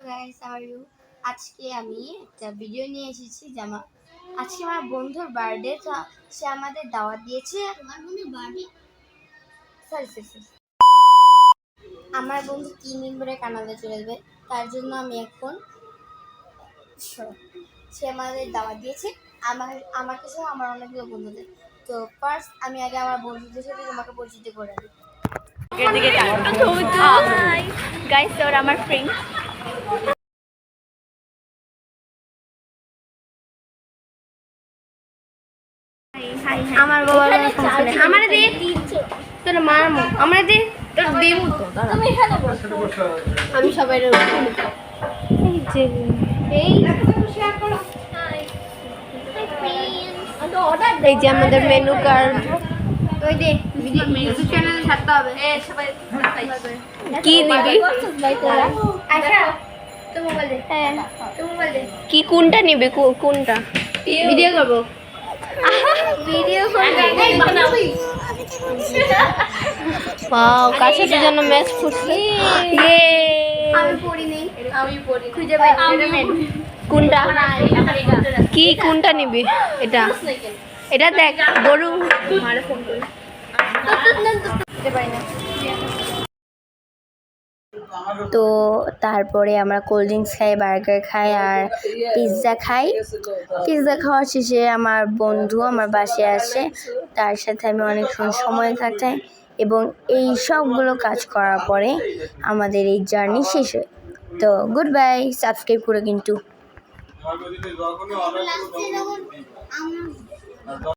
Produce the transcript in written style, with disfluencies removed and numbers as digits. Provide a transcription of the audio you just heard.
Guys, how are you? আজকে আমি একটা ভিডিও নিয়ে এসেছি আজকে আমার বন্ধুর বার্থডে, তো সে আমাদের দাওয়াত দিয়েছে। আমার বন্ধুর বার্থডে সরি আমার বন্ধু 3 দিন পরে কানাডা চলে যাবে, তার জন্য আমি এখন সে আমাদের দাওয়াত দিয়েছে আমাকে সহ আমার অনেকগুলো বন্ধুদের। তো ফার্স্ট আমি আগে আমার বন্ধুদের সাথে তোমাকে পরিচিত করে দিই। গাইস, ওরা আমার ফ্রেন্ড। আমার বাবা আমার দে তোর মারমো আমার দে তোর দেবো তো তুমি এখানে বসো। আমি সবাই এই যে আমাদের মেনু কার্ড। ওই দে ইউটিউব চ্যানেলে ছাড়তে হবে। সবাই কি নিবি? আচ্ছা তো মোবাইল দে। হ্যাঁ তো মোবাইল দে। কি কোনটা নিবি? কোনটা ভিডিও করব? ভিডিও ওয়াও, কার সাথে যেন ম্যাচ ফুটছে। আমি পড়ি নেই, আমি পড়ি খুঁজে পাই কোনটা কি কোনটা নিবি? এটা দেখ গরু মারে ফোন করি পাই না। তো তারপরে আমরা কোল্ড ড্রিঙ্কস খাই, বার্গার খাই আর পিৎজা খাই। পিৎজা খাওয়ার শেষে আমার বন্ধু আমার বাসায় আসে, তার সাথে আমি অনেকক্ষণ সময় কাটাই এবং এই সবগুলো কাজ করার পরে আমাদের এই জার্নি শেষ হয়। তো গুড বাই, সাবস্ক্রাইব করে কিন্তু।